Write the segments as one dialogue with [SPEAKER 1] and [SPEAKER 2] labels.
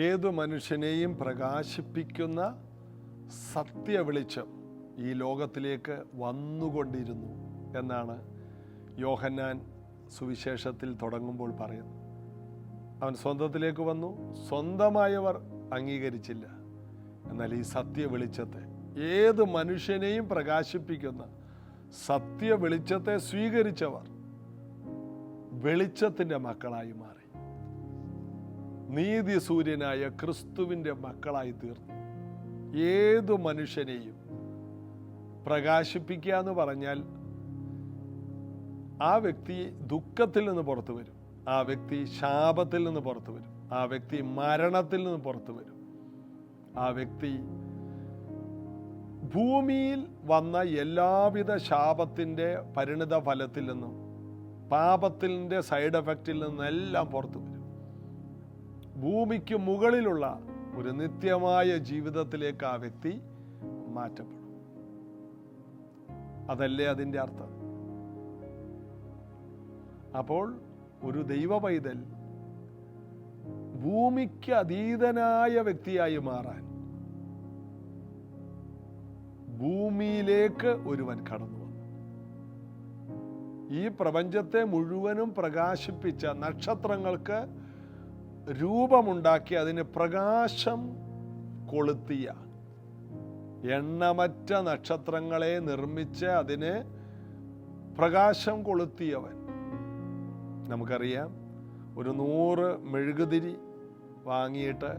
[SPEAKER 1] ഏതു മനുഷ്യനെയും പ്രകാശിപ്പിക്കുന്ന സത്യവെളിച്ചം ഈ ലോകത്തിലേക്ക് വന്നുകൊണ്ടിരുന്നു എന്നാണ് യോഹന്നാൻ സുവിശേഷത്തിൽ തുടങ്ങുമ്പോൾ പറയുന്നത്. അവൻ സ്വന്തത്തിലേക്ക് വന്നു, സ്വന്തമായവർ അംഗീകരിച്ചില്ല. എന്നാൽ ഈ സത്യവെളിച്ചത്തെ, ഏത് മനുഷ്യനെയും പ്രകാശിപ്പിക്കുന്ന സത്യവെളിച്ചത്തെ സ്വീകരിച്ചവർ വെളിച്ചത്തിൻ്റെ മക്കളായി മാറി, നീതി സൂര്യനായ ക്രിസ്തുവിൻ്റെ മക്കളായി തീർന്നു. ഏതു മനുഷ്യനെയും പ്രകാശിപ്പിക്കുക എന്ന് പറഞ്ഞാൽ ആ വ്യക്തി ദുഃഖത്തിൽ നിന്ന് പുറത്തു വരും, ആ വ്യക്തി ശാപത്തിൽ നിന്ന് പുറത്തു വരും, ആ വ്യക്തി മരണത്തിൽ നിന്ന് പുറത്തു വരും, ആ വ്യക്തി ഭൂമിയിൽ വന്ന എല്ലാവിധ ശാപത്തിൻ്റെ പരിണിത ഫലത്തിൽ നിന്നും പാപത്തിൻ്റെ സൈഡ് എഫക്റ്റിൽ നിന്നെല്ലാം പുറത്തു വരും. ഭൂമിക്ക് മുകളിലുള്ള ഒരു നിത്യമായ ജീവിതത്തിലേക്ക് ആ വ്യക്തി മാറ്റപ്പെടും. അതല്ലേ അതിൻ്റെ അർത്ഥം? അപ്പോൾ ഒരു ദൈവ പൈതൽ ഭൂമിക്ക് അതീതനായ വ്യക്തിയായി മാറാൻ ഭൂമിയിലേക്ക് ഒരുവൻ കടന്നു വന്നു. ഈ പ്രപഞ്ചത്തെ മുഴുവനും പ്രകാശിപ്പിച്ച നക്ഷത്രങ്ങൾക്ക് രൂപമുണ്ടാക്കി അതിന് പ്രകാശം കൊളുത്തിയ, എണ്ണമറ്റ നക്ഷത്രങ്ങളെ നിർമ്മിച്ച് അതിന് പ്രകാശം കൊളുത്തിയവൻ. നമുക്കറിയാം, ഒരു 100 മെഴുകുതിരി വാങ്ങിയിട്ട്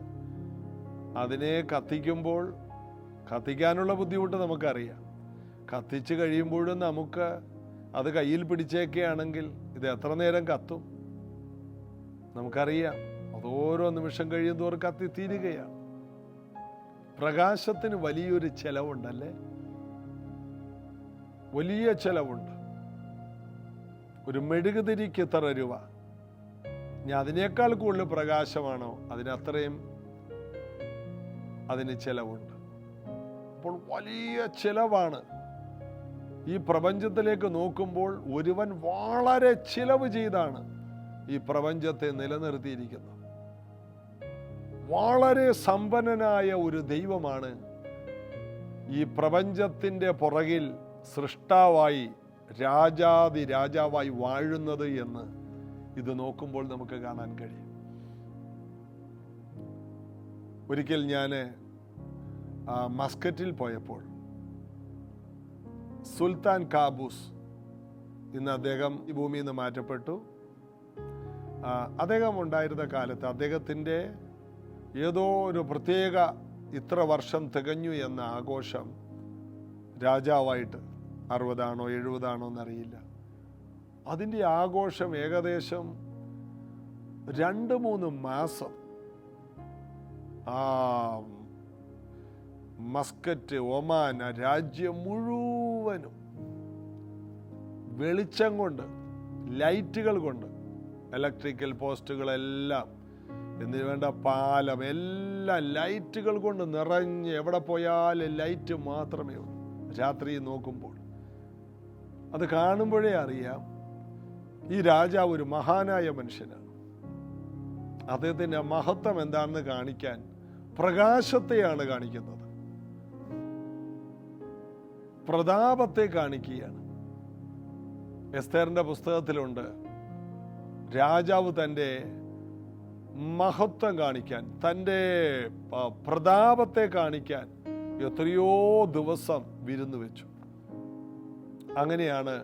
[SPEAKER 1] അതിനെ കത്തിക്കുമ്പോൾ കത്തിക്കാനുള്ള ബുദ്ധിമുട്ട് നമുക്കറിയാം. കത്തിച്ച് കഴിയുമ്പോഴും നമുക്ക് അത് കയ്യിൽ പിടിച്ചേക്കുകയാണെങ്കിൽ ഇത് എത്ര നേരം കത്തും നമുക്കറിയാം. അത് ഓരോ നിമിഷം കഴിയുന്തോറും കത്തിത്തീരുകയാണ്. പ്രകാശത്തിന് വലിയൊരു ചെലവുണ്ടല്ലേ? വലിയ ചെലവുണ്ട്. ഒരു മെഴുകുതിരിക്ക് എത്ര രൂപ? ഇനി അതിനേക്കാൾ കൂടുതൽ പ്രകാശമാണോ, അതിനത്രയും അതിന് ചെലവുണ്ട്. അപ്പോൾ വലിയ ചെലവാണ്. ഈ പ്രപഞ്ചത്തിലേക്ക് നോക്കുമ്പോൾ ഒരുവൻ വളരെ ചിലവ് ചെയ്താണ് ഈ പ്രപഞ്ചത്തെ നിലനിർത്തിയിരിക്കുന്നത്. വളരെ സമ്പന്നനായ ഒരു ദൈവമാണ് ഈ പ്രപഞ്ചത്തിൻ്റെ പുറകിൽ സൃഷ്ടാവായി രാജാതി രാജാവായി വാഴുന്നത് എന്ന് ഇത് നോക്കുമ്പോൾ നമുക്ക് കാണാൻ കഴിയും. ഒരിക്കൽ ഞാൻ മസ്കറ്റിൽ പോയപ്പോൾ സുൽത്താൻ കാബൂസ്, ഇന്ന് അദ്ദേഹം ഈ ഭൂമിയിൽ നിന്ന് മാറ്റപ്പെട്ടു, അദ്ദേഹം ഉണ്ടായിരുന്ന കാലത്ത് അദ്ദേഹത്തിൻ്റെ ഏതോ ഒരു പ്രത്യേക ഇത്ര വർഷം തികഞ്ഞു എന്ന ആഘോഷം രാജാവായിട്ട് 60 ആണോ 70 ആണോ എന്നറിയില്ല. അതിൻ്റെ ആഘോഷം ഏകദേശം 2-3 മാസം ആ മസ്കറ്റ്, ഒമാൻ, രാജ്യം മുഴുവനും വെളിച്ചം കൊണ്ട്, ലൈറ്റുകൾ കൊണ്ട്, ഇലക്ട്രിക്കൽ പോസ്റ്റുകളെല്ലാം, എന്നിന് വേണ്ട പാലം, എല്ലാം ലൈറ്റുകൾ കൊണ്ട് നിറഞ്ഞ്, എവിടെ പോയാലും ലൈറ്റ് മാത്രമേ ഉള്ളൂ. രാത്രി നോക്കുമ്പോൾ അത് കാണുമ്പോഴേ അറിയാം ഈ രാജാവ് ഒരു മഹാനായ മനുഷ്യനാണ്. അദ്ദേഹത്തിൻ്റെ മഹത്വം എന്താണെന്ന് കാണിക്കാൻ പ്രകാശത്തെയാണ് കാണിക്കുന്നത്, പ്രതാപത്തെ കാണിക്കുകയാണ്. എസ്തേറിന്റെ പുസ്തകത്തിലുണ്ട്, രാജാവ് തൻ്റെ മഹത്വം കാണിക്കാൻ, തൻ്റെ പ്രതാപത്തെ കാണിക്കാൻ എത്രയോ ദിവസം വിരുന്ന് വെച്ചു. അങ്ങനെയാണ്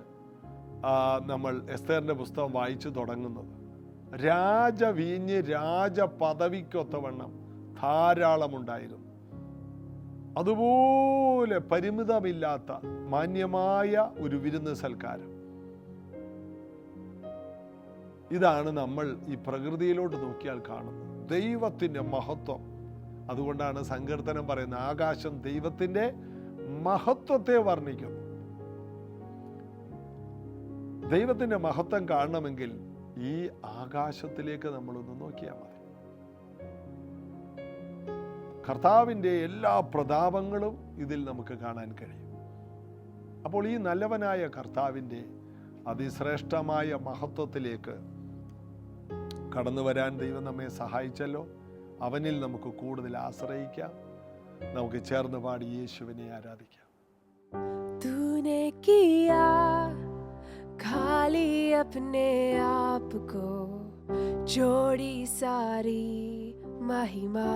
[SPEAKER 1] നമ്മൾ എസ്തേറിന്റെ പുസ്തകം വായിച്ചു തുടങ്ങുന്നത്. രാജവീഞ്ഞ് രാജപദവിക്കൊത്തവണ്ണം ധാരാളമുണ്ടായിരുന്നു. അതുപോലെ പരിമിതമില്ലാത്ത മാന്യമായ ഒരു വിരുന്ന് സൽക്കാരം. ഇതാണ് നമ്മൾ ഈ പ്രകൃതിയിലോട്ട് നോക്കിയാൽ കാണുന്നത്, ദൈവത്തിൻ്റെ മഹത്വം. അതുകൊണ്ടാണ് സങ്കീർത്തനം പറയുന്നത്, ആകാശം ദൈവത്തിൻ്റെ മഹത്വത്തെ വർണ്ണിക്കുന്നു. ദൈവത്തിൻ്റെ മഹത്വം കാണണമെങ്കിൽ ഈ ആകാശത്തിലേക്ക് നമ്മളൊന്ന് നോക്കിയാൽ മതി. കർത്താവിൻ്റെ എല്ലാ പ്രതാപങ്ങളും ഇതിൽ നമുക്ക് കാണാൻ കഴിയും. അപ്പോൾ ഈ നല്ലവനായ കർത്താവിൻ്റെ അതിശ്രേഷ്ഠമായ മഹത്വത്തിലേക്ക് കടന്നു വരാൻ ദൈവം നമ്മെ സഹായിച്ചല്ലോ. അവനിൽ നമുക്ക് കൂടുതൽ ആശ്രയിക്കാം. നമുക്ക് ചേർന്ന് പാടി യേശുവിനെ ആരാധിക്കാം.
[SPEAKER 2] तूने किया खाली अपने आप को, जोड़ी सारी महिमा,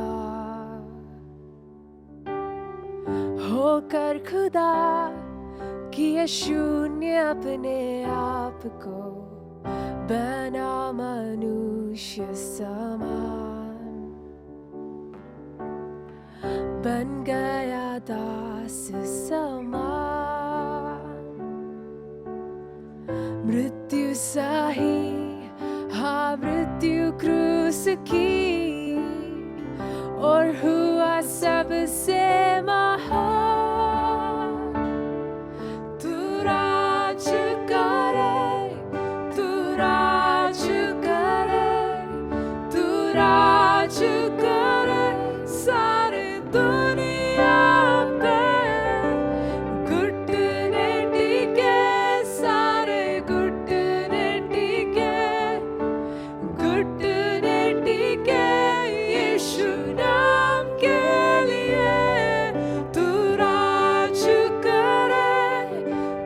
[SPEAKER 2] होकर खुदा किया शून्य अपने आप को, बना मनुष्य समान, बन गया दास समान, मृत्यु सही हाँ मृत्यु क्रूस की, और हुआ सबसे महान। तू राज करे, तू राज करे, तू राज करे सारे दुनिया पे, घुटने टिके सारे घुटने टिके, घुटने टिके यीशु नाम के लिए। तू राज करे,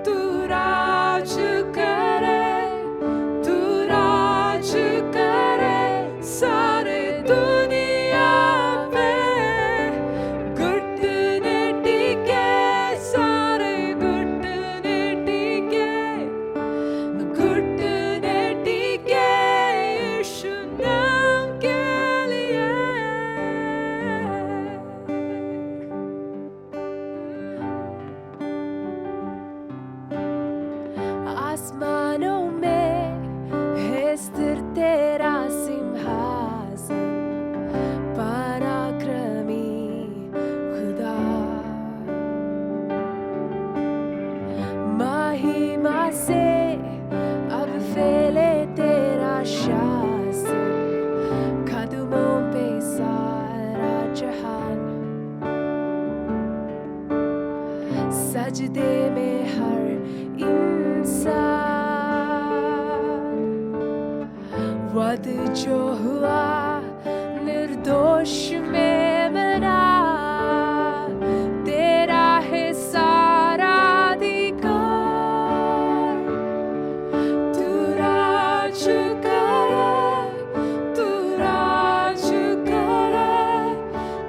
[SPEAKER 2] तू राज करे, तू राज करे सारे दुनिया पे, घुटने टिके सारे घुटने टिके, घुटने टिके यीशु नाम के लिए। आसमानों में है स्थिर तेरा सिंहासन, पराक्रमी खुदा, महिमा से अब फैले तेरा शासन, कदमों पे सारा जहान, सजदे में हर इंसान, वध जो हुआ निर्दोष में मरा, तेरा है सारा अधिकार। तू राज करे, तू राज करे,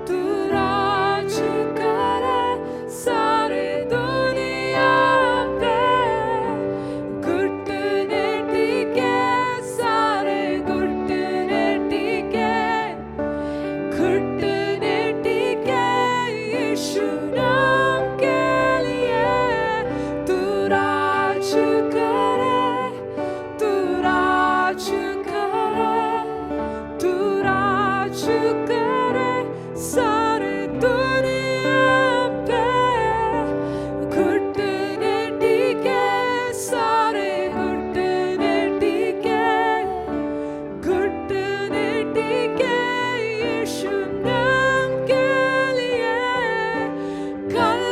[SPEAKER 2] तू राज करे सारे दुनिया पे, घुटने टिके सारे घुटने टिके, घुटने टिके यीशु नाम के लिए। तू राज करे, तू राज करे, तू राज करे सारे दुनिया पे, घुटने टिके सारे घुटने टिके, घुटने टिके यीशु नाम के लिए। कल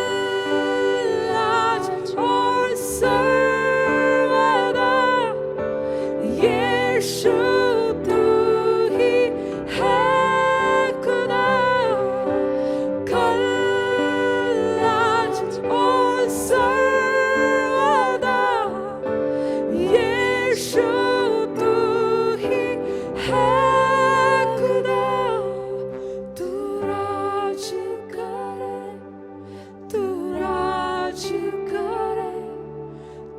[SPEAKER 2] आज और सर्वदा यीशु तू ही है खुदा। कल आज और सर्वदा यीशु तू ही है खुदा। तू राज करे, तू राज करे,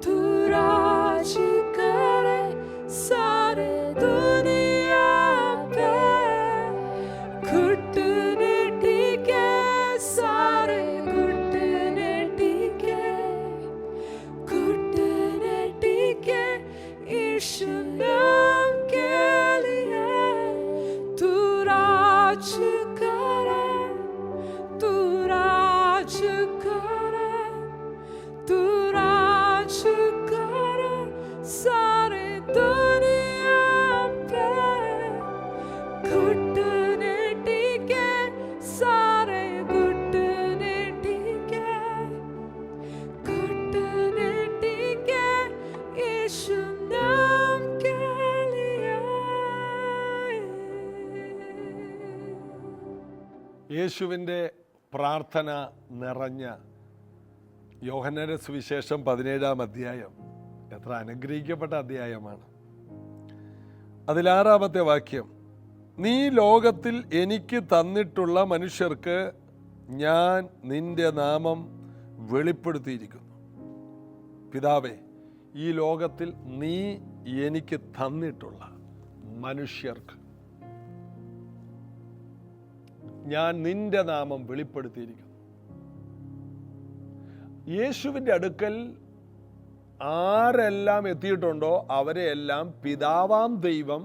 [SPEAKER 2] तू राज करे सारे दुनिया पे, घुटने टिके सारे घुटने टिके, घुटने टिके यीशु नाम के लिए। तू राज करे, तू राज करे, तू राज करे सारे दुनिया पे, घुटने टिके सारे घुटने टिके, घुटने टिके यीशु नाम के लिए।
[SPEAKER 1] യേശുവിൻ്റെ പ്രാർത്ഥന നിറഞ്ഞ യോഹന്നാന്റെ സുവിശേഷം 17-ാം അധ്യായം എത്ര അനുഗ്രഹിക്കപ്പെട്ട അധ്യായമാണ്. അതിൽ 6-ാമത്തെ വാക്യം, നീ ലോകത്തിൽ എനിക്ക് തന്നിട്ടുള്ള മനുഷ്യർക്ക് ഞാൻ നിന്റെ നാമം വെളിപ്പെടുത്തിയിരിക്കുന്നു. പിതാവേ, ഈ ലോകത്തിൽ നീ എനിക്ക് തന്നിട്ടുള്ള മനുഷ്യർക്ക് ഞാൻ നിന്റെ നാമം വെളിപ്പെടുത്തിയിരിക്കുന്നു. യേശുവിൻ്റെ അടുക്കൽ ആരെല്ലാം എത്തിയിട്ടുണ്ടോ അവരെ എല്ലാം പിതാവാം ദൈവം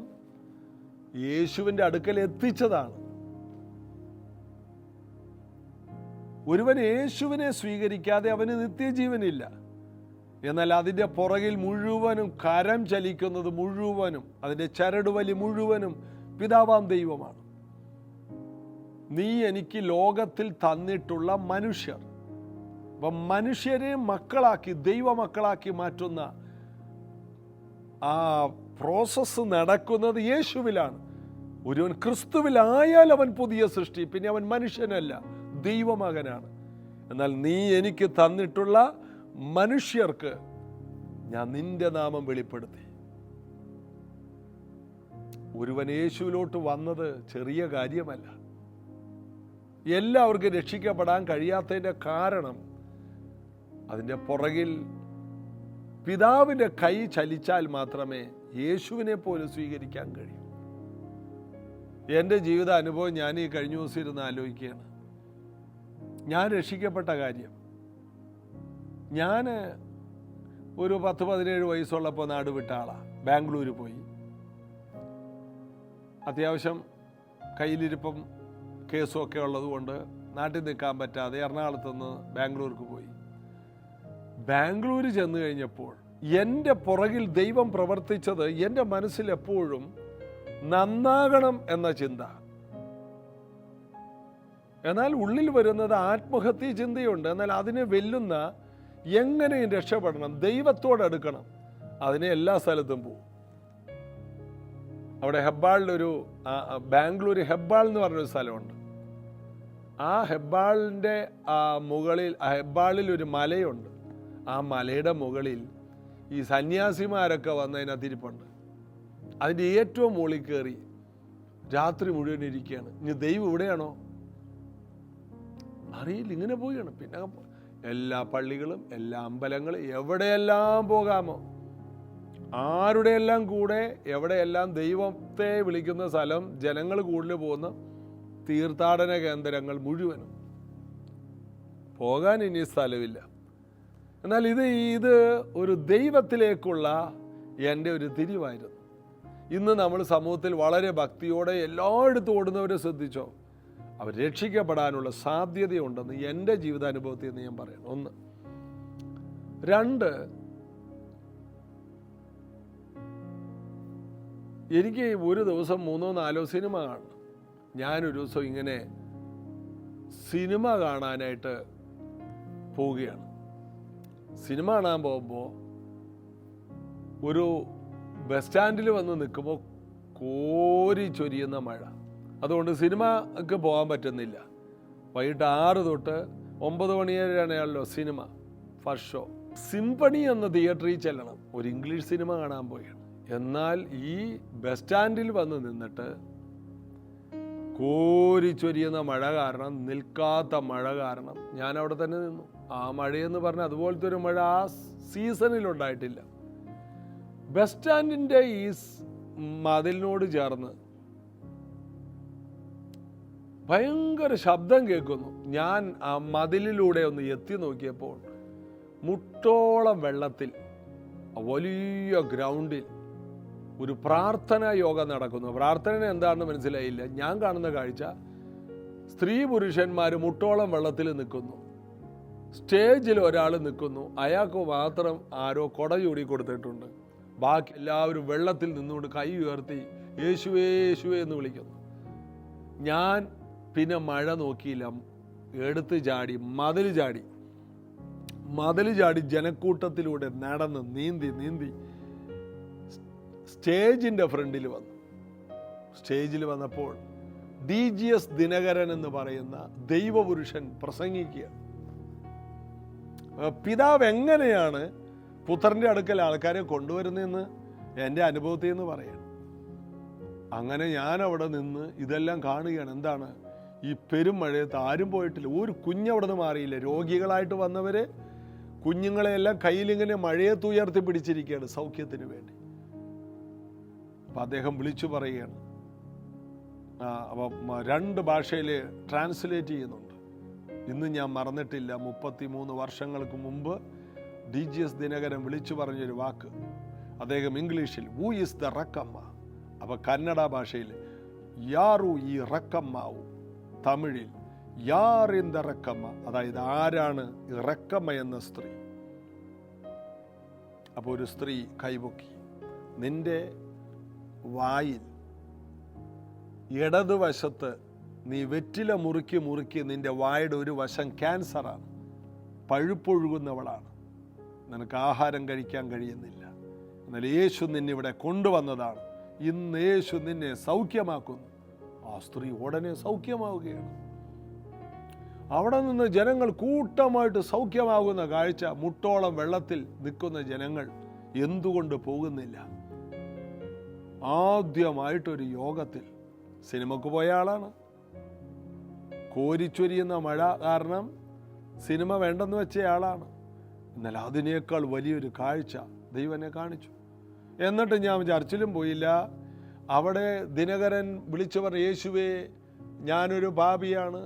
[SPEAKER 1] യേശുവിൻ്റെ അടുക്കൽ എത്തിച്ചതാണ്. ഒരുവൻ യേശുവിനെ സ്വീകരിക്കാതെ അവന് നിത്യജീവനില്ല. എന്നാൽ അതിൻ്റെ പുറകിൽ മുഴുവനും കരം ചലിക്കുന്നത് മുഴുവനും അതിൻ്റെ ചരടുവലി മുഴുവനും പിതാവാം ദൈവമാണ്. നീ എനിക്ക് ലോകത്തിൽ തന്നിട്ടുള്ള മനുഷ്യർ. അപ്പം മനുഷ്യരെ മക്കളാക്കി ദൈവമക്കളാക്കി മാറ്റുന്ന ആ പ്രോസസ്സ് നടക്കുന്നത് യേശുവിലാണ്. ഒരുവൻ ക്രിസ്തുവിലായാൽ അവൻ പുതിയ സൃഷ്ടി, പിന്നെ അവൻ മനുഷ്യനല്ല, ദൈവമകനാണ്. എന്നാൽ നീ എനിക്ക് തന്നിട്ടുള്ള മനുഷ്യർക്ക് ഞാൻ നിന്റെ നാമം വെളിപ്പെടുത്തി. ഒരുവൻ യേശുവിലോട്ട് വന്നത് ചെറിയ കാര്യമല്ല. എല്ലാവർക്കും രക്ഷിക്കപ്പെടാൻ കഴിയാത്തതിൻ്റെ കാരണം അതിൻ്റെ പുറകിൽ പിതാവിൻ്റെ കൈ ചലിച്ചാൽ മാത്രമേ യേശുവിനെ പോലും സ്വീകരിക്കാൻ കഴിയൂ. എൻ്റെ ജീവിത അനുഭവം ഞാൻ ഈ കഴിഞ്ഞ ദിവസം ഇരുന്ന് ആലോചിക്കുകയാണ്. ഞാൻ രക്ഷിക്കപ്പെട്ട കാര്യം, ഞാൻ ഒരു 10-17 വയസ്സുള്ളപ്പോൾ നാട് വിട്ട ആളാണ്. ബാംഗ്ലൂർ പോയി. അത്യാവശ്യം കയ്യിലിരിപ്പം കേസും ഒക്കെ ഉള്ളതുകൊണ്ട് നാട്ടിൽ നിൽക്കാൻ പറ്റാതെ എറണാകുളത്ത് നിന്ന് ബാംഗ്ലൂർക്ക് പോയി. ബാംഗ്ലൂർ ചെന്ന് കഴിഞ്ഞപ്പോൾ എൻ്റെ പുറകിൽ ദൈവം പ്രവർത്തിച്ചത് എൻ്റെ മനസ്സിൽ എപ്പോഴും നന്നാകണം എന്ന ചിന്ത. എന്നാൽ ഉള്ളിൽ വരുന്നത് ആത്മഹത്യ ചിന്തയുണ്ട്. എന്നാൽ അതിനെ വെല്ലുന്ന എങ്ങനെയും രക്ഷപ്പെടണം, ദൈവത്തോടടുക്കണം, അതിനെ എല്ലാ സ്ഥലത്തും പോകും. അവിടെ ഹെബ്ബാളിലൊരു ബാംഗ്ലൂർ ഹെബ്ബാൾ എന്ന് പറഞ്ഞൊരു സ്ഥലമുണ്ട്. ആ ഹെബ്ബാളിൻ്റെ മുകളിൽ ഹെബ്ബാളിൽ ഒരു മലയുണ്ട്. ആ മലയുടെ മുകളിൽ ഈ സന്യാസിമാരൊക്കെ വന്നതിനകത്തിരിപ്പുണ്ട്. അതിൻ്റെ ഏറ്റവും മുകളിൽ കയറി രാത്രി മുഴുവൻ ഇരിക്കുകയാണ്. ഇനി ദൈവം ഇവിടെയാണോ അറിയില്ല, ഇങ്ങനെ പോവുകയാണ്. പിന്നെ എല്ലാ പള്ളികളും എല്ലാ അമ്പലങ്ങളും എവിടെയെല്ലാം പോകാമോ, ആരുടെയെല്ലാം കൂടെ എവിടെയെല്ലാം ദൈവത്തെ വിളിക്കുന്ന സ്ഥലം, ജനങ്ങൾ കൂടുതൽ പോകുന്ന തീർത്ഥാടന കേന്ദ്രങ്ങൾ മുഴുവനും പോകാൻ ഇനി സ്ഥലമില്ല. എന്നാൽ ഇത് ഒരു ദൈവത്തിലേക്കുള്ള എൻ്റെ ഒരു തിരിവായിരുന്നു. ഇന്ന് നമ്മൾ സമൂഹത്തിൽ വളരെ ഭക്തിയോടെ എല്ലായിടത്തും ഓടുന്നവരെ ശ്രദ്ധിച്ചോ, അവർ രക്ഷിക്കപ്പെടാനുള്ള സാധ്യതയുണ്ടെന്ന് എൻ്റെ ജീവിതാനുഭവത്തിൽ നിന്ന് ഞാൻ പറയണം. 1. 2, എനിക്ക് ഒരു ദിവസം 3-4 സിനിമ കാണണം. ഞാനൊരു ദിവസം ഇങ്ങനെ സിനിമ കാണാനായിട്ട് പോവുകയാണ്. സിനിമ കാണാൻ പോകുമ്പോൾ ഒരു ബസ് സ്റ്റാൻഡിൽ വന്ന് നിൽക്കുമ്പോൾ കോരി ചൊരിയുന്ന മഴ. അതുകൊണ്ട് സിനിമക്ക് പോകാൻ പറ്റുന്നില്ല. വൈകിട്ട് 6 തൊട്ട് 9 മണി വരെയാണല്ലോ സിനിമ, ഫസ്റ്റ് ഷോ. സിംഫണി എന്ന തിയേറ്ററിൽ ചെല്ലണം. ഒരു ഇംഗ്ലീഷ് സിനിമ കാണാൻ പോവുകയാണ്. എന്നാൽ ഈ ബസ് സ്റ്റാൻഡിൽ വന്ന് നിന്നിട്ട് കോരിച്ചൊരിയുന്ന മഴ കാരണം, നിൽക്കാത്ത മഴ കാരണം ഞാൻ അവിടെ തന്നെ നിന്നു. ആ മഴയെന്ന് പറഞ്ഞാൽ അതുപോലത്തെ ഒരു മഴ ആ സീസണിലുണ്ടായിട്ടില്ല. ബസ് സ്റ്റാൻഡിൻ്റെ ഈ മതിലിനോട് ചേർന്ന് ഭയങ്കര ശബ്ദം കേൾക്കുന്നു. ഞാൻ ആ മതിലിലൂടെ ഒന്ന് എത്തി നോക്കിയപ്പോൾ മുട്ടോളം വെള്ളത്തിൽ വലിയ ഗ്രൗണ്ടിൽ ഒരു പ്രാർത്ഥനാ യോഗം നടക്കുന്നു. പ്രാർത്ഥന എന്താണെന്ന് മനസ്സിലായില്ല. ഞാൻ കാണുന്ന കാഴ്ച, സ്ത്രീ പുരുഷന്മാർ മുട്ടോളം വെള്ളത്തിൽ നിൽക്കുന്നു. സ്റ്റേജിൽ ഒരാൾ നിൽക്കുന്നു. അയാൾക്ക് മാത്രം ആരോ കൊട ചൂടി കൊടുത്തിട്ടുണ്ട്. ബാക്കി എല്ലാവരും വെള്ളത്തിൽ നിന്നുകൊണ്ട് കൈ ഉയർത്തി യേശുവേ യേശുവേ എന്ന് വിളിക്കുന്നു. ഞാൻ പിന്നെ മഴ നോക്കിയില്ല, എടുത്ത് ചാടി മതിൽ ചാടി ജനക്കൂട്ടത്തിലൂടെ നടന്ന് നീന്തി സ്റ്റേജിൻ്റെ ഫ്രണ്ടിൽ വന്നു. സ്റ്റേജിൽ വന്നപ്പോൾ DGS ദിനകരൻ എന്ന് പറയുന്ന ദൈവപുരുഷൻ പ്രസംഗിക്കുക. പിതാവ് എങ്ങനെയാണ് പുത്രൻ്റെ അടുക്കൽ ആൾക്കാരെ കൊണ്ടുവരുന്നതെന്ന് എൻ്റെ അനുഭവത്തിൽ നിന്ന് പറയാം. അങ്ങനെ ഞാൻ അവിടെ നിന്ന് ഇതെല്ലാം കാണുകയാണ്. എന്താണ് ഈ പെരും മഴയത്ത് ആരും പോയിട്ടില്ല, ഒരു കുഞ്ഞവിടെ നിന്ന് മാറിയില്ല. രോഗികളായിട്ട് വന്നവര് കുഞ്ഞുങ്ങളെല്ലാം കയ്യിലിങ്ങനെ മഴയത്ത് ഉയർത്തി പിടിച്ചിരിക്കുകയാണ് സൗഖ്യത്തിന് വേണ്ടി. അപ്പം അദ്ദേഹം വിളിച്ചു പറയുകയാണ്. അപ്പം 2 ഭാഷയിൽ ട്രാൻസ്ലേറ്റ് ചെയ്യുന്നുണ്ട്. ഇന്ന് ഞാൻ മറന്നിട്ടില്ല, 33 വർഷങ്ങൾക്ക് മുമ്പ് DGS ദിനകരൻ വിളിച്ചു പറഞ്ഞൊരു വാക്ക്. അദ്ദേഹം ഇംഗ്ലീഷിൽ വൂ ഈസ് ദ റക്കമ്മ, അപ്പം കന്നഡ ഭാഷയിൽ യാറു ഈ റക്കമ്മാവു, തമിഴിൽ യാർ ഇൻ ദ റക്കമ്മ, അതായത് ആരാണ് റക്കമ്മ എന്ന സ്ത്രീ. അപ്പോൾ ഒരു സ്ത്രീ കൈപൊക്കി, നിന്റെ വായിൽ ഇടതുവശത്ത് നീ വെറ്റില മുറുക്കി മുറുക്കി നിന്റെ വായുടെ ഒരു വശം ക്യാൻസറാണ്, പഴുപ്പൊഴുകുന്നവളാണ്, നിനക്ക് ആഹാരം കഴിക്കാൻ കഴിയുന്നില്ല. എന്നാൽ യേശു നിന്നിവിടെ കൊണ്ടുവന്നതാണ്, ഇന്ന് യേശു നിന്നെ സൗഖ്യമാക്കുന്നു. ആ സ്ത്രീ ഉടനെ സൗഖ്യമാവുകയാണ്. അവിടെ നിന്ന് ജനങ്ങൾ കൂട്ടമായിട്ട് സൗഖ്യമാകുന്ന കാഴ്ച. മുട്ടോളം വെള്ളത്തിൽ നിൽക്കുന്ന ജനങ്ങൾ എന്തുകൊണ്ട് പോകുന്നില്ല? ആദ്യമായിട്ടൊരു യോഗത്തിൽ, സിനിമക്ക് പോയ ആളാണ്, കോരിച്ചൊരിയുന്ന മഴ കാരണം സിനിമ വേണ്ടെന്ന് വെച്ച ആളാണ്. എന്നാൽ അതിനേക്കാൾ വലിയൊരു കാഴ്ച ദൈവനെ കാണിച്ചു. എന്നിട്ട് ഞാൻ ചർച്ചിലും പോയില്ല. അവിടെ ദിനകരൻ വിളിച്ചു പറഞ്ഞ, യേശുവേ ഞാനൊരു പാപിയാണ്,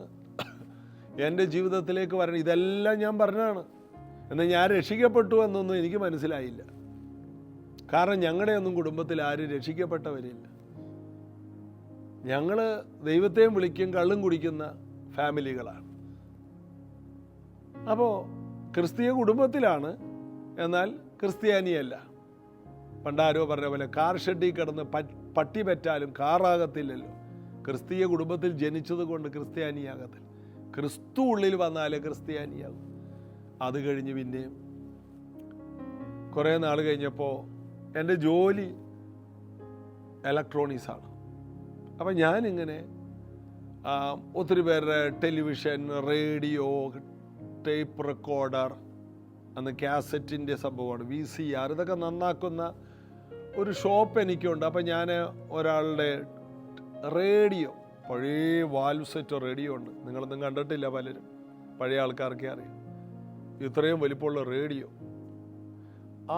[SPEAKER 1] എൻ്റെ ജീവിതത്തിലേക്ക് വരണം. ഇതെല്ലാം ഞാൻ പറഞ്ഞാണ്. എന്നാൽ ഞാൻ രക്ഷിക്കപ്പെട്ടു എന്നൊന്നും എനിക്ക് മനസ്സിലായില്ല. കാരണം ഞങ്ങളുടെ ഒന്നും കുടുംബത്തിൽ ആരും രക്ഷിക്കപ്പെട്ടവരില്ല. ഞങ്ങൾ ദൈവത്തെയും വിളിക്കും കള്ളും കുടിക്കുന്ന ഫാമിലികളാണ്. അപ്പോൾ ക്രിസ്തീയ കുടുംബത്തിലാണ്, എന്നാൽ ക്രിസ്ത്യാനിയല്ല. പണ്ടാരോ പറഞ്ഞ പോലെ കാർ ഷെഡിൽ കിടന്ന് പട്ടി പറ്റാലും കാറാകത്തില്ലല്ലോ. ക്രിസ്തീയ കുടുംബത്തിൽ ജനിച്ചത് കൊണ്ട് ക്രിസ്ത്യാനിയാകത്തില്ല. ക്രിസ്തു ഉള്ളിൽ വന്നാലേ ക്രിസ്ത്യാനിയാകും. അത് കഴിഞ്ഞ് പിന്നെയും കുറേ നാൾ കഴിഞ്ഞപ്പോൾ എൻ്റെ ജോലി ഇലക്ട്രോണിക്സാണ്. അപ്പം ഞാനിങ്ങനെ ഒത്തിരി പേരുടെ ടെലിവിഷൻ, റേഡിയോ, ടേപ്പ് റെക്കോർഡർ, അന്ന് കാസറ്റിൻ്റെ സംഭവമാണ്, VCR, ഇതൊക്കെ നന്നാക്കുന്ന ഒരു ഷോപ്പ് എനിക്കുണ്ട്. അപ്പം ഞാൻ ഒരാളുടെ റേഡിയോ, പഴയ വാൽവ് സെറ്റ് റേഡിയോ ഉണ്ട്, നിങ്ങളൊന്നും കണ്ടിട്ടില്ല പലരും, പഴയ ആൾക്കാർക്കേ അറിയാം. ഇത്രയും വലിപ്പമുള്ള റേഡിയോ,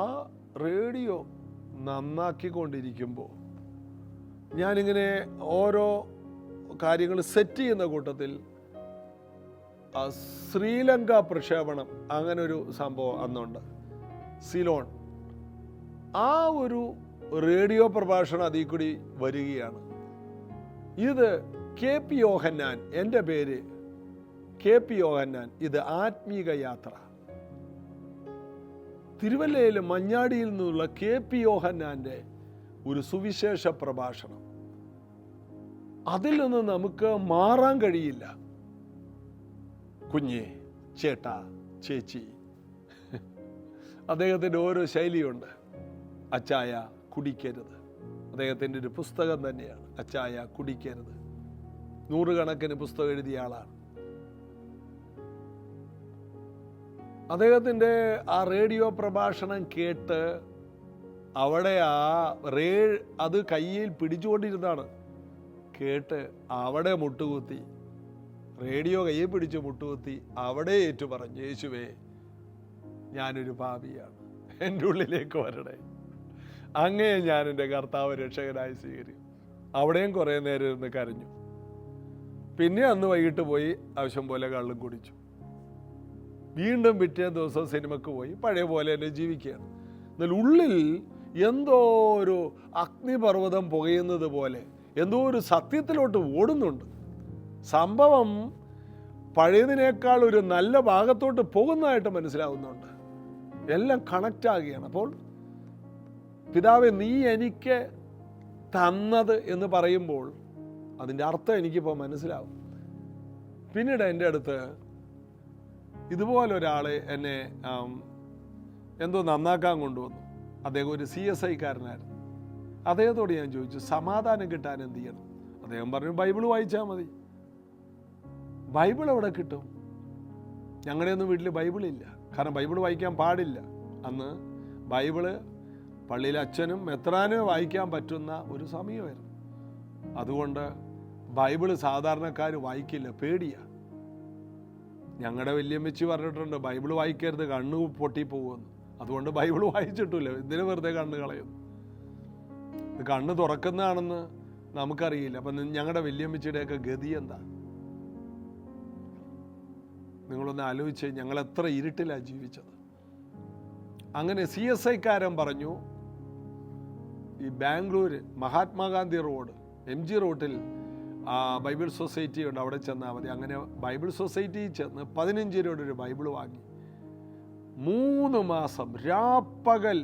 [SPEAKER 1] ആ റേഡിയോ നന്നാക്കിക്കൊണ്ടിരിക്കുമ്പോൾ ഞാനിങ്ങനെ ഓരോ കാര്യങ്ങൾ സെറ്റ് ചെയ്യുന്ന കൂട്ടത്തിൽ ശ്രീലങ്ക പ്രക്ഷേപണം അങ്ങനൊരു സംഭവം അന്നുണ്ട്, സിലോൺ. ആ ഒരു റേഡിയോ പ്രഭാഷണം അതിൽ കൂടി വരികയാണ്. ഇത് KP യോഹന്നാൻ, എൻ്റെ പേര് KP യോഹന്നാൻ, ഇത് ആത്മീക യാത്ര. തിരുവല്ലയിൽ മഞ്ഞാടിയിൽ നിന്നുള്ള KP യോഹന്നാൻ്റെ ഒരു സുവിശേഷ പ്രഭാഷണം. അതിൽ നിന്ന് നമുക്ക് മാറാൻ കഴിയില്ല. കുഞ്ഞേ, ചേട്ടാ, ചേച്ചി, അദ്ദേഹത്തിൻ്റെ ഓരോ ശൈലിയുണ്ട്. അച്ചായ കുടിക്കരുത്, അദ്ദേഹത്തിൻ്റെ ഒരു പുസ്തകം തന്നെയാണ് അച്ചായ കുടിക്കരുത്. 100 കണക്കിന് പുസ്തകം എഴുതിയ ആളാണ്. അദ്ദേഹത്തിൻ്റെ ആ റേഡിയോ പ്രഭാഷണം കേട്ട് അവിടെ അത് കയ്യിൽ പിടിച്ചുകൊണ്ടിരുന്നാണ് കേട്ട് അവിടെ മുട്ടുകുത്തി, റേഡിയോ കയ്യിൽ പിടിച്ച് മുട്ടുകുത്തി അവിടെ ഏറ്റു പറഞ്ഞു, യേശുവേ ഞാനൊരു പാപിയാണ്, എൻ്റെ ഉള്ളിലേക്ക് വരണേ, അങ്ങേ ഞാൻ എൻ്റെ കർത്താവ് രക്ഷകനായി സ്വീകരിക്കും. അവിടെയും കുറേ നേരം ഇരുന്ന് കരഞ്ഞു. പിന്നെ അന്ന് വൈകിട്ട് പോയി ആവശ്യം പോലെ കള്ളും കുടിച്ചു. വീണ്ടും പിറ്റേ ദിവസം സിനിമക്ക് പോയി പഴയ പോലെ തന്നെ ജീവിക്കുകയാണ്. എന്നാൽ ഉള്ളിൽ എന്തോ ഒരു അഗ്നിപർവ്വതം പുകയുന്നത് പോലെ എന്തോ ഒരു സത്യത്തിലോട്ട് ഓടുന്നുണ്ട്. സംഭവം പഴയതിനേക്കാൾ ഒരു നല്ല ഭാഗത്തോട്ട് പോകുന്നതായിട്ട് മനസ്സിലാവുന്നുണ്ട്. എല്ലാം കണക്റ്റ് ആകുകയാണ്. അപ്പോൾ പിതാവേ, നീ എനിക്ക് തന്നത് എന്ന് പറയുമ്പോൾ അതിൻ്റെ അർത്ഥം എനിക്കിപ്പോൾ മനസ്സിലാവും. പിന്നീട് എൻ്റെ അടുത്ത് ഇതുപോലൊരാൾ എന്നെ എന്തോ നന്നാക്കാൻ കൊണ്ടുവന്നു. അദ്ദേഹം ഒരു CSI കാരനായിരുന്നു. അദ്ദേഹത്തോട് ഞാൻ ചോദിച്ചു, സമാധാനം കിട്ടാൻ എന്ത് ചെയ്യണം? അദ്ദേഹം പറഞ്ഞു ബൈബിൾ വായിച്ചാൽ മതി. ബൈബിൾ എവിടെ കിട്ടും? ഞങ്ങളുടെയൊന്നും വീട്ടിൽ ബൈബിളില്ല. കാരണം ബൈബിൾ വായിക്കാൻ പാടില്ല. അന്ന് ബൈബിള് പള്ളിയിലെ അച്ഛനും മെത്രാനും വായിക്കാൻ പറ്റുന്ന ഒരു സമയമായിരുന്നു. അതുകൊണ്ട് ബൈബിള് സാധാരണക്കാർ വായിക്കില്ല, പേടിയാ. ഞങ്ങളുടെ വല്യമ്മച്ചി പറഞ്ഞിട്ടുണ്ട് ബൈബിൾ വായിക്കരുത്, കണ്ണ് പൊട്ടിപ്പോകുമെന്ന്. അതുകൊണ്ട് ബൈബിൾ വായിച്ചിട്ടില്ല. ഇതിന് വെറുതെ കണ്ണ് കളയുന്നു. ഇത് കണ്ണ് തുറക്കുന്നതാണെന്ന് നമുക്കറിയില്ല. അപ്പം ഞങ്ങളുടെ വല്യമ്മച്ചിയുടെയൊക്കെ ഗതി എന്താ? നിങ്ങളൊന്ന് ആലോചിച്ച്, ഞങ്ങൾ എത്ര ഇരുട്ടിലാണ് ജീവിച്ചത്. അങ്ങനെ CSIക്കാരൻ പറഞ്ഞു, ഈ ബാംഗ്ലൂർ മഹാത്മാഗാന്ധി റോഡ് MG റോഡിൽ ബൈബിൾ സൊസൈറ്റി ഉണ്ട്, അവിടെ ചെന്നാൽ മതി. അങ്ങനെ ബൈബിൾ സൊസൈറ്റിയിൽ ചെന്ന് 15 രൂപയുടെ ഒരു ബൈബിൾ വാങ്ങി 3 മാസം രാപ്പകൽ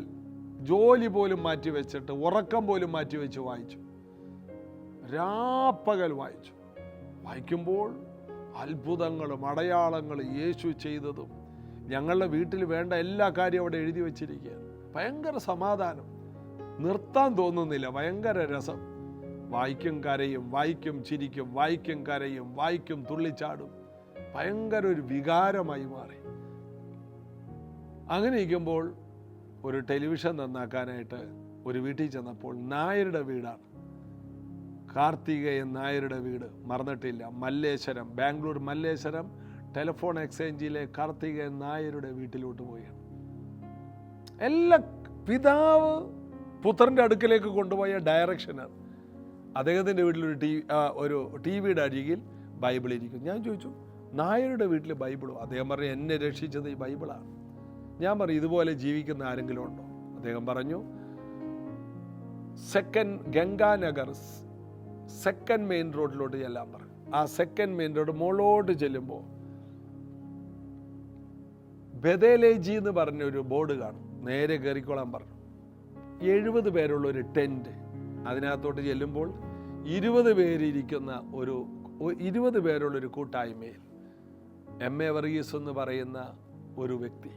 [SPEAKER 1] ജോലി പോലും മാറ്റി വെച്ചിട്ട്, ഉറക്കം പോലും മാറ്റി വെച്ച് വായിച്ചു. രാപ്പകൽ വായിച്ചു. വായിക്കുമ്പോൾ അത്ഭുതങ്ങളും അടയാളങ്ങളും യേശു ചെയ്തതും ഞങ്ങളുടെ വീട്ടിൽ വേണ്ട എല്ലാ കാര്യവും അവിടെ എഴുതി വച്ചിരിക്കുകയാണ്. ഭയങ്കര സമാധാനം, നിർത്താൻ തോന്നുന്നില്ല. ഭയങ്കര രസം. വായിക്കും കരയും, വായിക്കും ചിരിക്കും, വായിക്കും കരയും, വായിക്കും തുള്ളിച്ചാടും. ഭയങ്കര ഒരു വികാരമായി മാറി. അങ്ങനെ ഇരിക്കുമ്പോൾ ഒരു ടെലിവിഷൻ നന്നാക്കാനായിട്ട് ഒരു വീട്ടിൽ ചെന്നപ്പോൾ, നായരുടെ വീടാണ്, കാർത്തികേയൻ നായരുടെ വീട്, മറന്നിട്ടില്ല. മല്ലേശ്വരം, ബാംഗ്ലൂർ മല്ലേശ്വരം ടെലിഫോൺ എക്സ്ചേഞ്ചിലെ കാർത്തികേയൻ നായരുടെ വീട്ടിലോട്ട് പോയാണ്. എല്ലാ പിതാവ് പുത്രൻ്റെ അടുക്കലേക്ക് കൊണ്ടുപോയ ഡയറക്ഷനാണ്. അദ്ദേഹത്തിൻ്റെ വീട്ടിലൊരു TV-യുടെ അരികിൽ ബൈബിൾ ഇരിക്കും. ഞാൻ ചോദിച്ചു, നായരുടെ വീട്ടിൽ ബൈബിളോ? അദ്ദേഹം പറഞ്ഞു, എന്നെ രക്ഷിച്ചത് ഈ ബൈബിളാണ്. ഞാൻ പറഞ്ഞു, ഇതുപോലെ ജീവിക്കുന്ന ആരെങ്കിലും ഉണ്ടോ? അദ്ദേഹം പറഞ്ഞു, ഗംഗാനഗർ 2nd മെയിൻ റോഡിലോട്ട് ചെല്ലാൻ പറഞ്ഞു. ആ 2nd മെയിൻ റോഡ് മുകളോട്ട് ചെല്ലുമ്പോൾ ബദേലേജി എന്ന് പറഞ്ഞൊരു ബോർഡ് കാണും. നേരെ കയറിക്കോളാൻ പറഞ്ഞു. 70 പേരുള്ള ഒരു ടെൻറ്റ്. അതിനകത്തോട്ട് ചെല്ലുമ്പോൾ 20 പേരിരിക്കുന്ന 20 പേരുള്ളൊരു കൂട്ടായ്മയിൽ MA വർഗീസ് എന്ന് പറയുന്ന ഒരു വ്യക്തി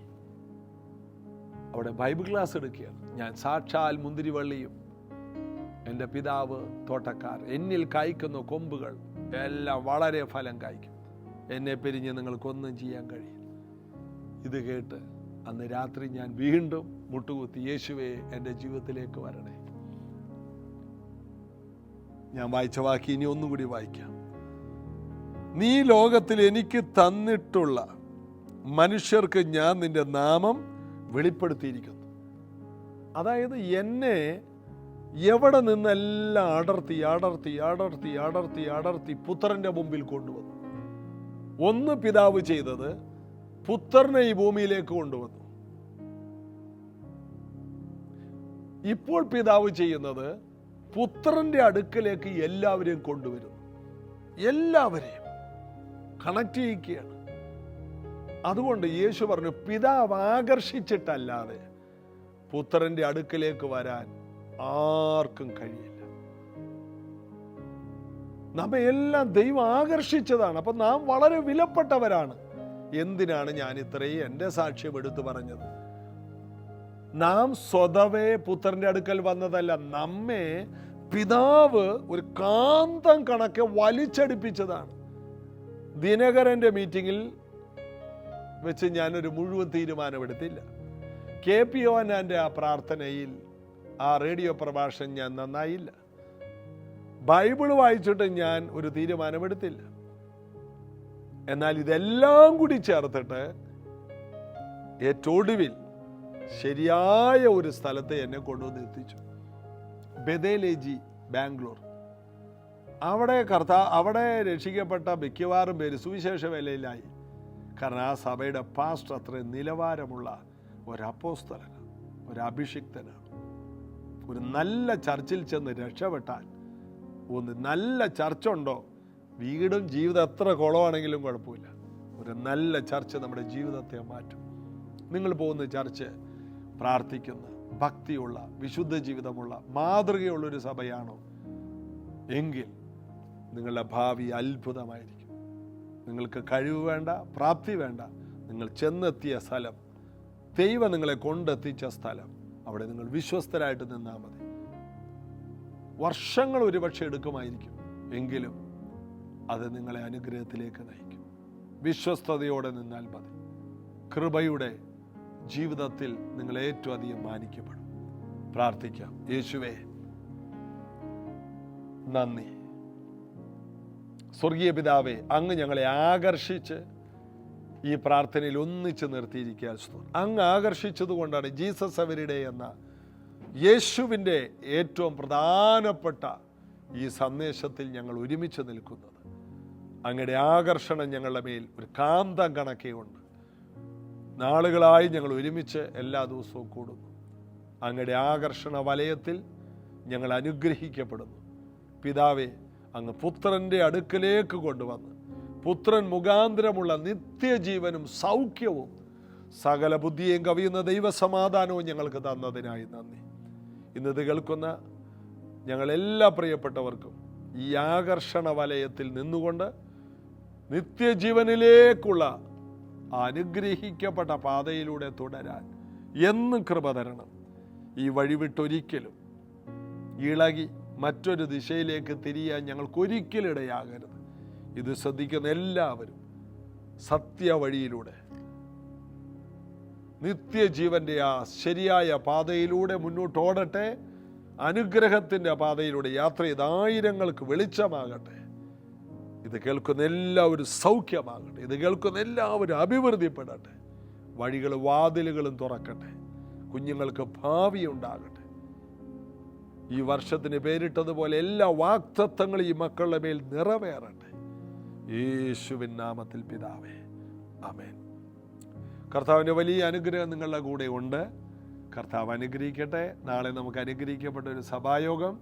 [SPEAKER 1] അവിടെ ബൈബിൾ ക്ലാസ് എടുക്കുകയാണ്. ഞാൻ സാക്ഷാൽ മുന്തിരിവള്ളിയും എൻ്റെ പിതാവ് തോട്ടക്കാർ, എന്നിൽ കായ്ക്കുന്ന കൊമ്പുകൾ എല്ലാം വളരെ ഫലം കായ്ക്കും, എന്നെ പിരിഞ്ഞ് നിങ്ങൾക്കൊന്നും ചെയ്യാൻ കഴിയും. ഇത് കേട്ട് അന്ന് രാത്രി ഞാൻ വീണ്ടും മുട്ടുകുത്തി, യേശുവേ എൻ്റെ ജീവിതത്തിലേക്ക് വരണേ. ഞാൻ വായിച്ച വാക്ക് ഇനി ഒന്നുകൂടി വായിക്കാം. നീ ലോകത്തിൽ എനിക്ക് തന്നിട്ടുള്ള മനുഷ്യർക്ക് ഞാൻ നിന്റെ നാമം വെളിപ്പെടുത്തിയിരിക്കുന്നു. അതായത് എന്നെ എവിടെ നിന്നെല്ലാം അടർത്തി പുത്രന്റെ മുമ്പിൽ കൊണ്ടുവന്നു. ഒന്ന് പിതാവ് ചെയ്തത് പുത്രനെ ഈ ഭൂമിയിലേക്ക് കൊണ്ടുവന്നു. ഇപ്പോൾ പിതാവ് ചെയ്യുന്നത് പുത്രന്റെ അടുക്കലേക്ക് എല്ലാവരെയും കൊണ്ടുവരുന്നു. എല്ലാവരെയും കണക്ട് ചെയ്യിക്കുകയാണ്. അതുകൊണ്ട് യേശു പറഞ്ഞു, പിതാവ് ആകർഷിച്ചിട്ടല്ലാതെ പുത്രന്റെ അടുക്കലേക്ക് വരാൻ ആർക്കും കഴിയില്ല. നമ്മെ എല്ലാം ദൈവം ആകർഷിച്ചതാണ്. അപ്പൊ നാം വളരെ വിലപ്പെട്ടവരാണ്. എന്തിനാണ് ഞാൻ ഇത്രയും എൻ്റെ സാക്ഷ്യം എടുത്തു പറഞ്ഞത്? നാം സ്വതവേ പുത്രന്റെ അടുക്കൽ വന്നതല്ല, നമ്മെ പിതാവ് ഒരു കാന്തം കണക്കെ വലിച്ചടിപ്പിച്ചതാണ്. ദിനകരന്റെ മീറ്റിങ്ങിൽ വെച്ച് ഞാനൊരു മുഴുവൻ തീരുമാനമെടുത്തില്ല. KP യോഹന്നാന്റെ ആ പ്രാർത്ഥനയിൽ, ആ റേഡിയോ പ്രഭാഷണം ഞാൻ നന്നായില്ല. ബൈബിൾ വായിച്ചിട്ട് ഞാൻ ഒരു തീരുമാനമെടുത്തില്ല. എന്നാൽ ഇതെല്ലാം കൂടി ചേർത്തിട്ട് ഏറ്റവും ഒടുവിൽ ശരിയായ ഒരു സ്ഥലത്ത് എന്നെ കൊണ്ടുവന്ന് എത്തിച്ചു. ബദേലേജി, ബാംഗ്ലൂർ. അവിടെ രക്ഷിക്കപ്പെട്ട മിക്കവാറും പേര് സുവിശേഷ വേലയിലായി. കാരണം ആ സഭയുടെ പാസ്റ്റർ അത്രയും നിലവാരമുള്ള ഒരു അപ്പോസ്തലനാണ്, ഒരു അഭിഷിക്തനാണ്. ഒരു നല്ല ചർച്ചിൽ ചെന്ന് രക്ഷപ്പെട്ടാൽ, ഒന്ന് നല്ല ചർച്ചുണ്ടോ, വീടും ജീവിതം എത്ര കുളമാണെങ്കിലും കുഴപ്പമില്ല, ഒരു നല്ല ചർച്ച് നമ്മുടെ ജീവിതത്തെ മാറ്റും. നിങ്ങൾ പോകുന്ന ചർച്ച് പ്രാർത്ഥിക്കുന്ന, ഭക്തിയുള്ള, വിശുദ്ധ ജീവിതമുള്ള, മാതൃകയുള്ളൊരു സഭയാണോ എങ്കിൽ നിങ്ങളുടെ ഭാവി അത്ഭുതമായിരിക്കും. നിങ്ങൾക്ക് കഴിവ് വേണ്ട, പ്രാപ്തി വേണ്ട. നിങ്ങൾ ചെന്നെത്തിയ സ്ഥലം, ദൈവം നിങ്ങളെ കൊണ്ടെത്തിച്ച സ്ഥലം, അവിടെ നിങ്ങൾ വിശ്വസ്തരായിട്ട് നിന്നാൽ മതി. വർഷങ്ങൾ ഒരുപക്ഷെ എടുക്കുമായിരിക്കും, എങ്കിലും അത് നിങ്ങളെ അനുഗ്രഹത്തിലേക്ക് നയിക്കും. വിശ്വസ്തയോടെ നിന്നാൽ മതി. കൃപയുടെ ജീവിതത്തിൽ നിങ്ങൾ ഏറ്റവും അധികം മാനിക്കപ്പെടും. പ്രാർത്ഥിക്കാം. യേശുവേ, നന്ദി. സ്വർഗീയ പിതാവേ, അങ്ങ് ഞങ്ങളെ ആകർഷിച്ച് ഈ പ്രാർത്ഥനയിൽ ഒന്നിച്ച് നിർത്തിയിരിക്കുക. അങ്ങ് ആകർഷിച്ചത് കൊണ്ടാണ് ജീസസ് എവരിഡേ എന്ന യേശുവിൻ്റെ ഏറ്റവും പ്രധാനപ്പെട്ട ഈ സന്ദേശത്തിൽ ഞങ്ങൾ ഒരുമിച്ച് നിൽക്കുന്നത്. അങ്ങയുടെ ആകർഷണം ഞങ്ങളുടെ മേൽ ഒരു കാന്തം കണക്കെ ഉണ്ട്. നാളുകളായി ഞങ്ങൾ ഒരുമിച്ച് എല്ലാ ദിവസവും കൂടുന്നു. അങ്ങയുടെ ആകർഷണ വലയത്തിൽ ഞങ്ങൾ അനുഗ്രഹിക്കപ്പെടുന്നു. പിതാവേ, അങ്ങ് പുത്രൻ്റെ അടുക്കലേക്ക് കൊണ്ടുവന്ന് പുത്രൻ മുഖാന്തരമുള്ള നിത്യജീവനും സൗഖ്യവും സകല ബുദ്ധിയെയും കവിയുന്ന ദൈവസമാധാനവും ഞങ്ങൾക്ക് തന്നതിനായി നന്ദി. ഇന്നത് കേൾക്കുന്ന ഞങ്ങളെല്ലാ പ്രിയപ്പെട്ടവർക്കും ഈ ആകർഷണ വലയത്തിൽ നിന്നുകൊണ്ട് നിത്യജീവനിലേക്കുള്ള അനുഗ്രഹിക്കപ്പെട്ട പാതയിലൂടെ തുടരാൻ എന്നും കൃപ തരണം. ഈ വഴി വിട്ടൊരിക്കലും ഇളകി മറ്റൊരു ദിശയിലേക്ക് തിരിയാൻ ഞങ്ങൾക്കൊരിക്കലും ഇടയാകരുത്. ഇത് ശ്രദ്ധിക്കുന്ന എല്ലാവരും സത്യവഴിയിലൂടെ നിത്യജീവൻ്റെ ആ ശരിയായ പാതയിലൂടെ മുന്നോട്ടോടട്ടെ. അനുഗ്രഹത്തിൻ്റെ പാതയിലൂടെ യാത്ര ചെയ്ത് ആയിരങ്ങൾക്ക് വെളിച്ചമാകട്ടെ. ഇത് കേൾക്കുന്ന എല്ലാവരും സൗഖ്യമാകട്ടെ. ഇത് കേൾക്കുന്ന എല്ലാവരും അഭിവൃദ്ധിപ്പെടട്ടെ. വഴികളും വാതിലുകളും തുറക്കട്ടെ. കുഞ്ഞുങ്ങൾക്ക് ഭാവി ഉണ്ടാകട്ടെ. ഈ വർഷത്തിന് പേരിട്ടതുപോലെ എല്ലാ വാഗ്ദത്തങ്ങളും ഈ മക്കളുടെ മേൽ നിറവേറട്ടെ. യേശുവിൻ നാമത്തിൽ പിതാവേ, ആമേൻ. കർത്താവിൻ്റെ വലിയ അനുഗ്രഹം നിങ്ങളുടെ കൂടെ ഉണ്ട്. കർത്താവ് അനുഗ്രഹിക്കട്ടെ. നാളെ നമുക്ക് അനുഗ്രഹിക്കപ്പെട്ട ഒരു സഭായോഗം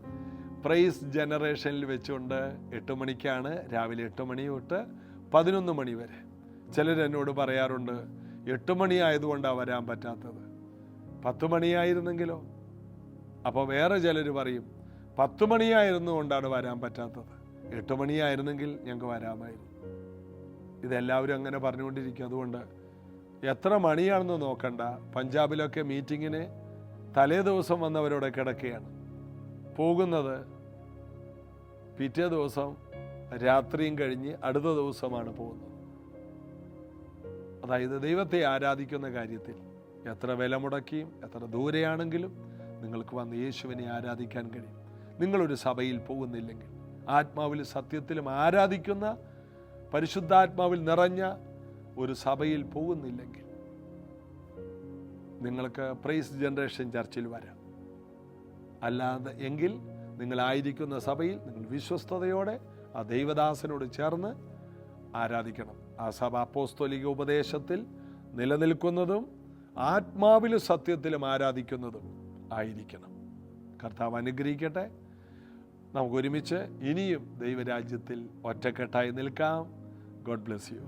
[SPEAKER 1] പ്രൈസ് ജനറേഷനിൽ വെച്ചുകൊണ്ട് 8 മണിക്കാണ്. രാവിലെ 8 മണി തൊട്ട് 11 മണി വരെ. ചിലരെന്നോട് പറയാറുണ്ട്, 8 മണി ആയതുകൊണ്ടാണ് വരാൻ പറ്റാത്തത്. 10 മണിയായിരുന്നെങ്കിലോ? അപ്പോൾ വേറെ ചിലർ പറയും 10 മണിയായിരുന്നു കൊണ്ടാണ് വരാൻ പറ്റാത്തത്. 8 മണിയായിരുന്നെങ്കിൽ ഞങ്ങൾക്ക് വരാമായിരുന്നു. ഇതെല്ലാവരും അങ്ങനെ പറഞ്ഞുകൊണ്ടിരിക്കും. അതുകൊണ്ട് എത്ര മണിയാണെന്ന് നോക്കണ്ട. പഞ്ചാബിലൊക്കെ മീറ്റിങ്ങിന് തലേ ദിവസം വന്നവരോടെ കിടക്കുകയാണ്. പോകുന്നത് പിറ്റേ ദിവസം രാത്രിയും കഴിഞ്ഞ് അടുത്ത ദിവസമാണ് പോകുന്നത്. അതായത് ദൈവത്തെ ആരാധിക്കുന്ന കാര്യത്തിൽ എത്ര വില മുടക്കിയും എത്ര ദൂരെയാണെങ്കിലും നിങ്ങൾക്ക് വന്ന് യേശുവിനെ ആരാധിക്കാൻ കഴിയും. നിങ്ങളൊരു സഭയിൽ പോകുന്നില്ലെങ്കിൽ, ആത്മാവിലും സത്യത്തിലും ആരാധിക്കുന്ന പരിശുദ്ധാത്മാവിൽ നിറഞ്ഞ ഒരു സഭയിൽ പോകുന്നില്ലെങ്കിൽ, നിങ്ങൾക്ക് പ്രൈസ് ജനറേഷൻ ചർച്ചിൽ വരാം. അല്ലാതെ എങ്കിൽ നിങ്ങളായിരിക്കുന്ന സഭയിൽ നിങ്ങൾ വിശ്വസ്തയോടെ ആ ദൈവദാസനോട് ചേർന്ന് ആരാധിക്കണം. ആ സഭ അപ്പോസ്തോലിക ഉപദേശത്തിൽ നിലനിൽക്കുന്നതും ആത്മാവിലും സത്യത്തിലും ആരാധിക്കുന്നതും ആയിരിക്കണം. കർത്താവ് അനുഗ്രഹിക്കട്ടെ. നമുക്ക് ഒരുമിച്ച് ഇനിയും ദൈവരാജ്യത്തിൽ ഒറ്റക്കെട്ടായി നിൽക്കാം. God bless you.